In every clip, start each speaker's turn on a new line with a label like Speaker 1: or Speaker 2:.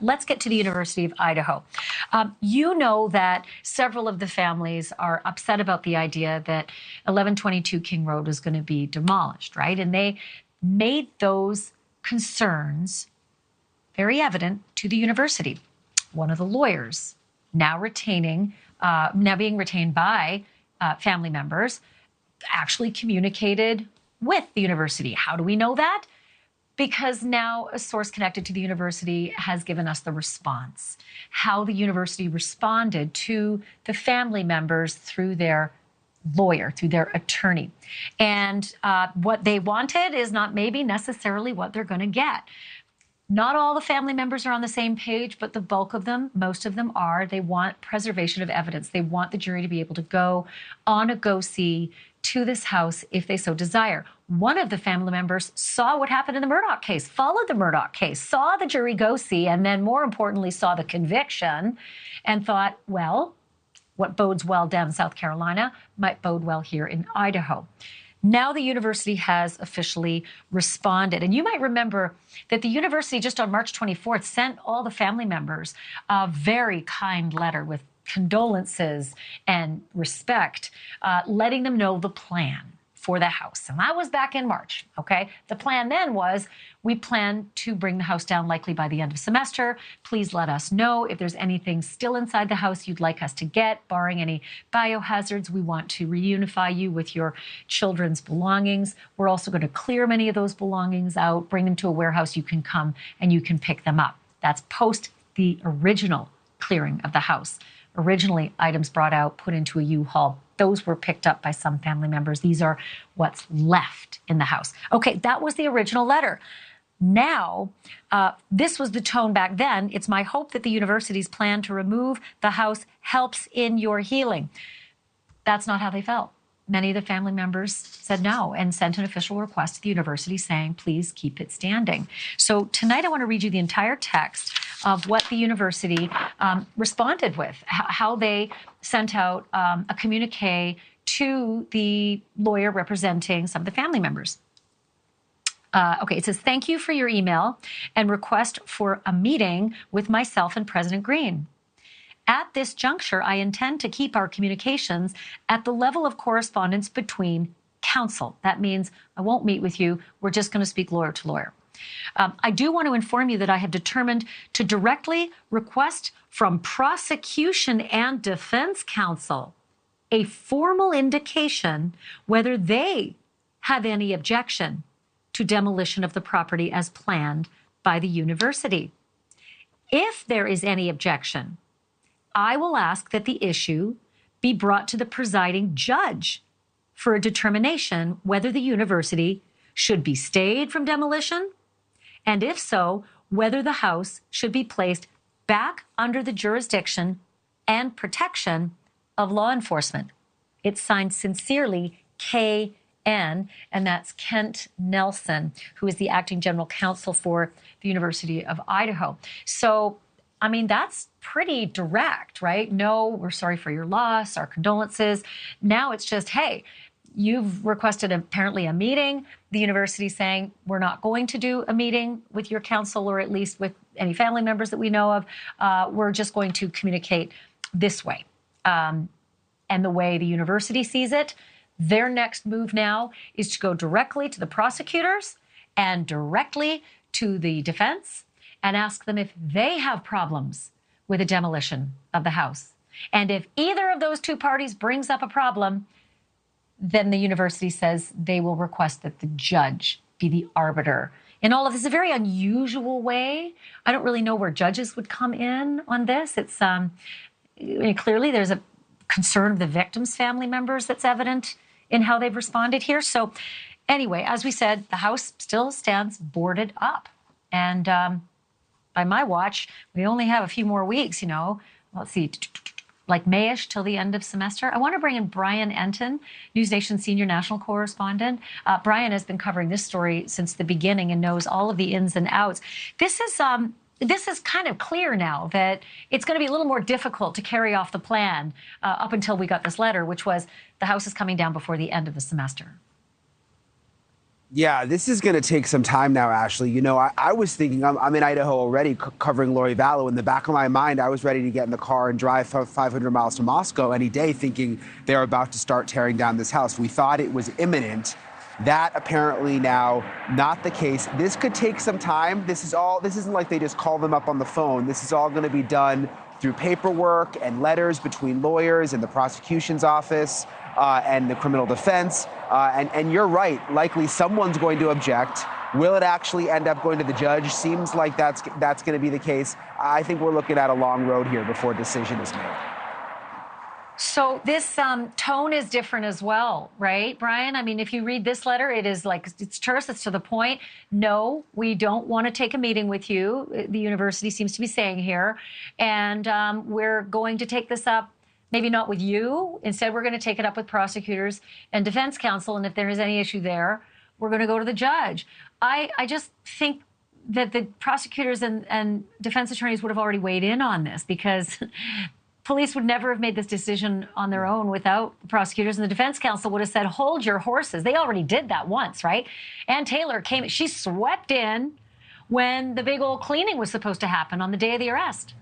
Speaker 1: let's get to the University of Idaho. You know that several of the families are upset about the idea that 1122 King Road was going to be demolished, right? And they made those concerns very evident to the university. One of the lawyers, now being retained by family members, actually communicated with the university. How do we know that? Because now a source connected to the university has given us the response, how the university responded to the family members through their lawyer, through their attorney. And what they wanted is not maybe necessarily what they're going to get. Not all the family members are on the same page, but the bulk of them, most of them are. They want preservation of evidence. They want the jury to be able to go on a go-see to this house if they so desire. One of the family members saw what happened in the Murdoch case, followed the Murdoch case, saw the jury go-see, and then more importantly, saw the conviction and thought, well, what bodes well down in South Carolina might bode well here in Idaho. Now the university has officially responded. And you might remember that the university just on March 24th sent all the family members a very kind letter with condolences and respect, letting them know the plan for the house. And that was back in March, okay? The plan then was, we plan to bring the house down likely by the end of semester. Please let us know if there's anything still inside the house you'd like us to get, barring any biohazards. We want to reunify you with your children's belongings. We're also going to clear many of those belongings out, bring them to a warehouse you can come and you can pick them up. That's post the original clearing of the house. Originally, items brought out, put into a U-Haul. Those were picked up by some family members. These are what's left in the house. Okay, that was the original letter. Now, this was the tone back then. It's my hope that the university's plan to remove the house helps in your healing. That's not how they felt. Many of the family members said no and sent an official request to the university saying, please keep it standing. So tonight I want to read you the entire text of what the university responded with, how they sent out a communique to the lawyer representing some of the family members. Okay, it says, thank you for your email and request for a meeting with myself and President Green. At this juncture, I intend to keep our communications at the level of correspondence between counsel. That means I won't meet with you. We're just going to speak lawyer to lawyer. I do want to inform you that I have determined to directly request from prosecution and defense counsel a formal indication whether they have any objection to demolition of the property as planned by the university. If there is any objection, I will ask that the issue be brought to the presiding judge for a determination whether the university should be stayed from demolition, and if so, whether the house should be placed back under the jurisdiction and protection of law enforcement. It's signed sincerely, K.N., and that's Kent Nelson, who is the acting general counsel for the University of Idaho. So, I mean, that's pretty direct, right? No, we're sorry for your loss, our condolences. Now it's just, hey, you've requested apparently a meeting. The university saying, we're not going to do a meeting with your counsel or at least with any family members that we know of. We're just going to communicate this way. And the way the university sees it, their next move now is to go directly to the prosecutors and directly to the defense and ask them if they have problems with a demolition of the house. And if either of those two parties brings up a problem, then the university says they will request that the judge be the arbiter. In all of this, a very unusual way. I don't really know where judges would come in on this. It's clearly there's a concern of the victims' family members that's evident in how they've responded here. So anyway, as we said, the house still stands boarded up. And by my watch, we only have a few more weeks, you know. Let's see, like May-ish till the end of semester. I want to bring in Brian Entin, NewsNation senior national correspondent. Brian has been covering this story since the beginning and knows all of the ins and outs. This is kind of clear now that it's going to be a little more difficult to carry off the plan up until we got this letter, which was the house is coming down before the end of the semester.
Speaker 2: Yeah, this is going to take some time now, Ashley. You know, I was thinking, I'm in Idaho already covering Lori Vallow. In the back of my mind, I was ready to get in the car and drive 500 miles to Moscow any day, thinking they're about to start tearing down this house. We thought it was imminent. That apparently now not the case. This could take some time. This isn't like they just call them up on the phone. This is all going to be done through paperwork and letters between lawyers and the prosecution's office and the criminal defense. And you're right, likely someone's going to object. Will it actually end up going to the judge? Seems like that's going to be the case. I think we're looking at a long road here before a decision is made.
Speaker 1: So this tone is different as well, right, Brian? I mean, if you read this letter, it is like, it's terse, it's to the point. No, we don't want to take a meeting with you, the university seems to be saying here. And we're going to take this up, maybe not with you. Instead, we're going to take it up with prosecutors and defense counsel. And if there is any issue there, we're going to go to the judge. I just think that the prosecutors and defense attorneys would have already weighed in on this, because police would never have made this decision on their own without the prosecutors, and the defense counsel would have said, hold your horses. They already did that once, right? Ann Taylor came, she swept in when the big old cleaning was supposed to happen on the day of the arrest.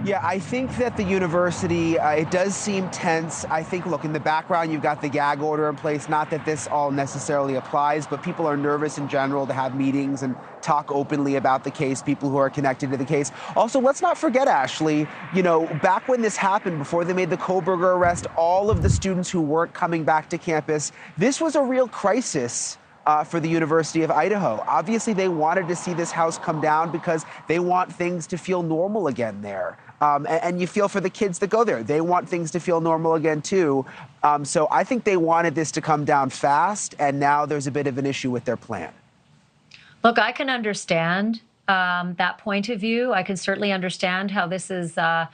Speaker 2: Yeah, I think that the university, it does seem tense. I think, look, in the background, you've got the gag order in place. Not that this all necessarily applies, but people are nervous in general to have meetings and talk openly about the case, people who are connected to the case. Also, let's not forget, Ashley, you know, back when this happened, before they made the Kohberger arrest, all of the students who weren't coming back to campus, this was a real crisis for the University of Idaho. Obviously, they wanted to see this house come down because they want things to feel normal again there. And you feel for the kids that go there. They want things to feel normal again, too. So I think they wanted this to come down fast, and now there's a bit of an issue with their plan.
Speaker 1: Look, I can understand that point of view. I can certainly understand how this is a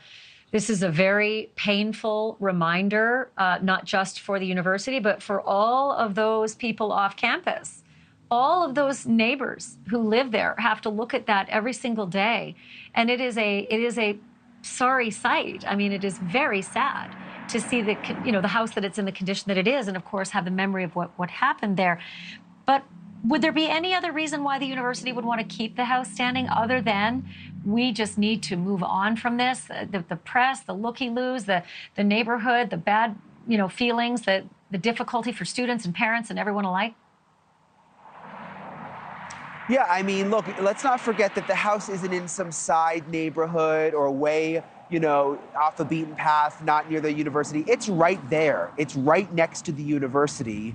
Speaker 1: very painful reminder, not just for the university, but for all of those people off campus. All of those neighbors who live there have to look at that every single day. And it is a sorry sight. I mean, it is very sad to see the house that it's in the condition that it is, and of course have the memory of what happened there. But would there be any other reason why the university would want to keep the house standing other than we just need to move on from this? The press, the looky-loos, the neighborhood, the bad feelings, the difficulty for students and parents and everyone alike?
Speaker 2: Yeah, I mean, look, let's not forget that the house isn't in some side neighborhood or way, off the beaten path, not near the university. It's right there. It's right next to the university.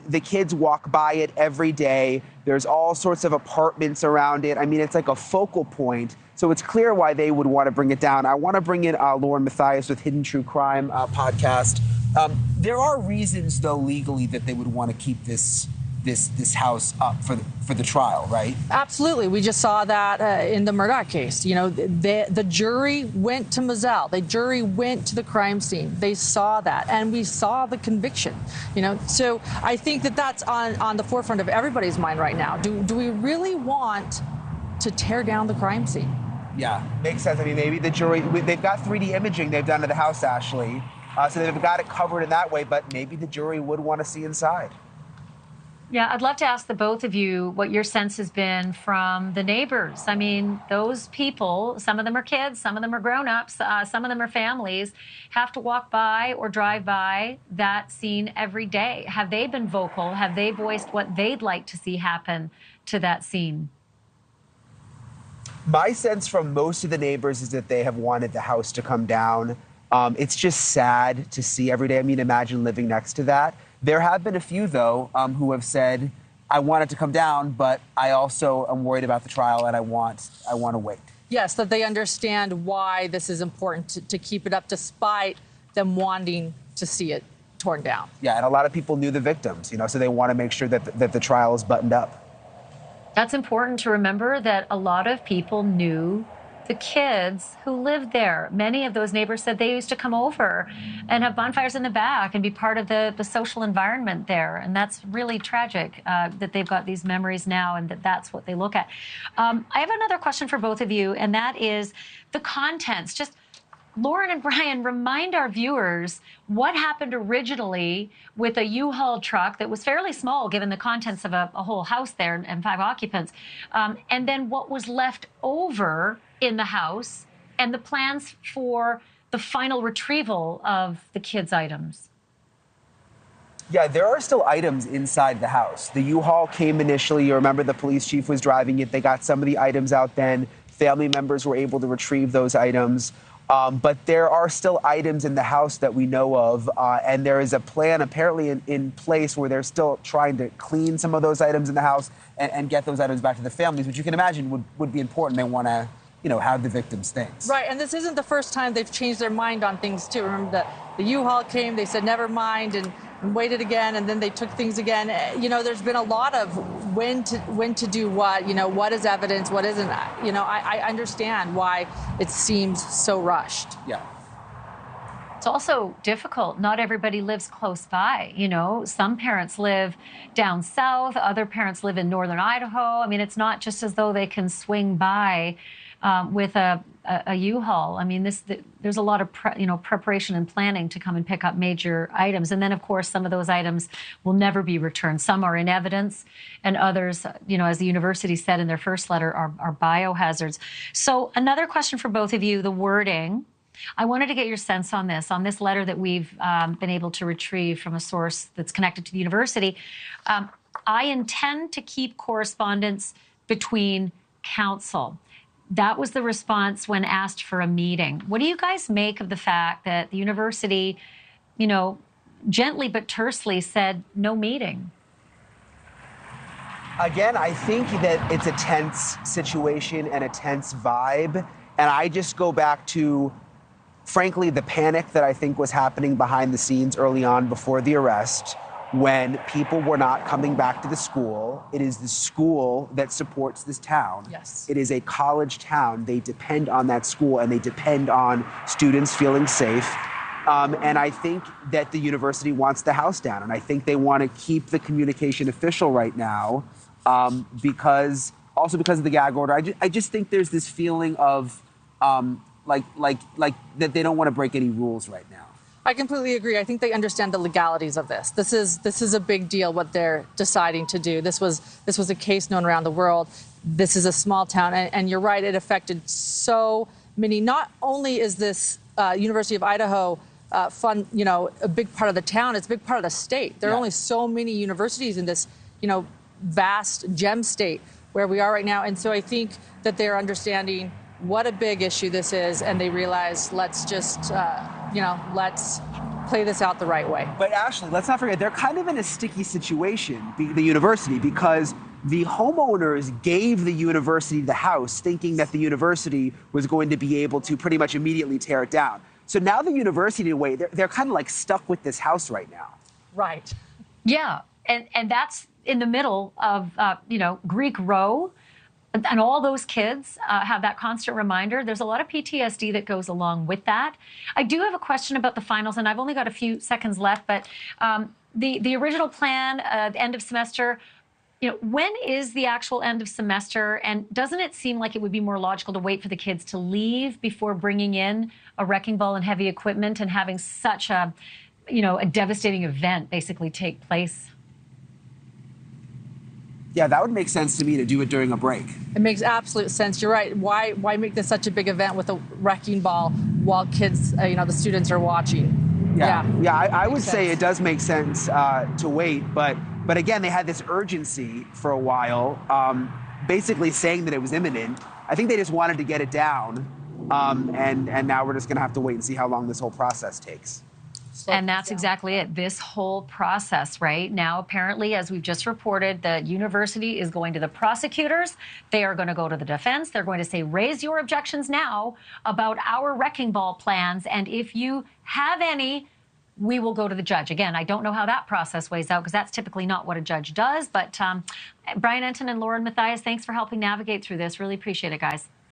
Speaker 2: The kids walk by it every day. There's all sorts of apartments around it. I mean, it's like a focal point. So it's clear why they would want to bring it down. I want to bring in Lauren Matthias with Hidden True Crime podcast. There are reasons, though, legally that they would want to keep this house up for the trial, right?
Speaker 3: Absolutely. We just saw that in the Murdoch case. The jury went to Moselle. The jury went to the crime scene. They saw that, and we saw the conviction. So I think that's on the forefront of everybody's mind right now. Do we really want to tear down the crime scene?
Speaker 2: Yeah, makes sense. I mean, maybe the jury, they've got 3D imaging they've done to the house, Ashley. So they've got it covered in that way, but maybe the jury would want to see inside.
Speaker 1: Yeah, I'd love to ask the both of you what your sense has been from the neighbors. I mean, those people, some of them are kids, some of them are grown-ups, some of them are families, have to walk by or drive by that scene every day. Have they been vocal? Have they voiced what they'd like to see happen to that scene?
Speaker 2: My sense from most of the neighbors is that they have wanted the house to come down. It's just sad to see every day. I mean, imagine living next to that. There have been a few, though, who have said, I want it to come down, but I also am worried about the trial and I want to wait.
Speaker 3: Yes, that they understand why this is important to keep it up despite them wanting to see it torn down.
Speaker 2: Yeah, and a lot of people knew the victims, so they want to make sure that the trial is buttoned up.
Speaker 1: That's important to remember, that a lot of people knew the kids who lived there. Many of those neighbors said they used to come over and have bonfires in the back and be part of the social environment there. And that's really tragic that they've got these memories now and that's what they look at. I have another question for both of you, and that is the contents. Just Lauren and Brian, remind our viewers what happened originally with a U-Haul truck that was fairly small, given the contents of a whole house there and 5 occupants, and then what was left over in the house and the plans for the final retrieval of the kids' items.
Speaker 2: Yeah, there are still items inside the house. The U-Haul came initially. You remember the police chief was driving it. They got some of the items out then. Family members were able to retrieve those items. But there are still items in the house that we know of. And there is a plan apparently in place where they're still trying to clean some of those items in the house and get those items back to the families, which you can imagine would be important. They want to, have the victims' things.
Speaker 3: Right, and this isn't the first time they've changed their mind on things, too. Remember that the U-Haul came, they said, never mind, and waited again, and then they took things again. There's been a lot of when to do what, what is evidence, what isn't. I understand why it seems so rushed.
Speaker 2: Yeah.
Speaker 1: It's also difficult. Not everybody lives close by. Some parents live down south. Other parents live in northern Idaho. I mean, it's not just as though they can swing by with a U-Haul. I mean, there's a lot of preparation and planning to come and pick up major items. And then, of course, some of those items will never be returned. Some are in evidence, and others, as the university said in their first letter, are biohazards. So another question for both of you, the wording. I wanted to get your sense on this letter that we've been able to retrieve from a source that's connected to the university. I intend to keep correspondence between counsel. That was the response when asked for a meeting. What do you guys make of the fact that the university, gently but tersely said no meeting?
Speaker 2: Again, I think that it's a tense situation and a tense vibe. And I just go back to, frankly, the panic that I think was happening behind the scenes early on before the arrest, when people were not coming back to the school. It is the school that supports this town.
Speaker 3: Yes.
Speaker 2: It is a college town. They depend on that school, and they depend on students feeling safe. And I think that the university wants the house down, and I think they want to keep the communication official right now, because of the gag order. I just think there's this feeling of like that they don't want to break any rules right now.
Speaker 3: I completely agree. I think they understand the legalities of this. This is a big deal, what they're deciding to do. This was a case known around the world. This is a small town, and you're right, it affected so many. Not only is this University of Idaho a big part of the town, it's a big part of the state. There are only so many universities in this, vast gem state where we are right now. And so I think that they're understanding what a big issue this is, and they realize, let's just, let's play this out the right way.
Speaker 2: But Ashley, let's not forget, they're kind of in a sticky situation, the university, because the homeowners gave the university the house thinking that the university was going to be able to pretty much immediately tear it down. So now the university, in a way, they're kind of like stuck with this house right now.
Speaker 3: Right.
Speaker 1: Yeah, and that's in the middle of, Greek Row. And all those kids have that constant reminder. There's a lot of PTSD that goes along with that. I do have a question about the finals, and I've only got a few seconds left, but the original plan, the end of semester, when is the actual end of semester? And doesn't it seem like it would be more logical to wait for the kids to leave before bringing in a wrecking ball and heavy equipment and having such a devastating event basically take place?
Speaker 2: Yeah, that would make sense to me to do it during a break.
Speaker 3: It makes absolute sense. You're right. Why make this such a big event with a wrecking ball while kids, the students are watching?
Speaker 2: Yeah, I would say it does make sense to wait, but again, they had this urgency for a while, basically saying that it was imminent. I think they just wanted to get it down, and now we're just going to have to wait and see how long this whole process takes.
Speaker 1: And that's exactly it. This whole process, right? Now, apparently, as we've just reported, the university is going to the prosecutors. They are going to go to the defense. They're going to say, raise your objections now about our wrecking ball plans. And if you have any, we will go to the judge. Again, I don't know how that process weighs out, because that's typically not what a judge does. But Brian, Entin, and Lauren, Matthias, thanks for helping navigate through this. Really appreciate it, guys.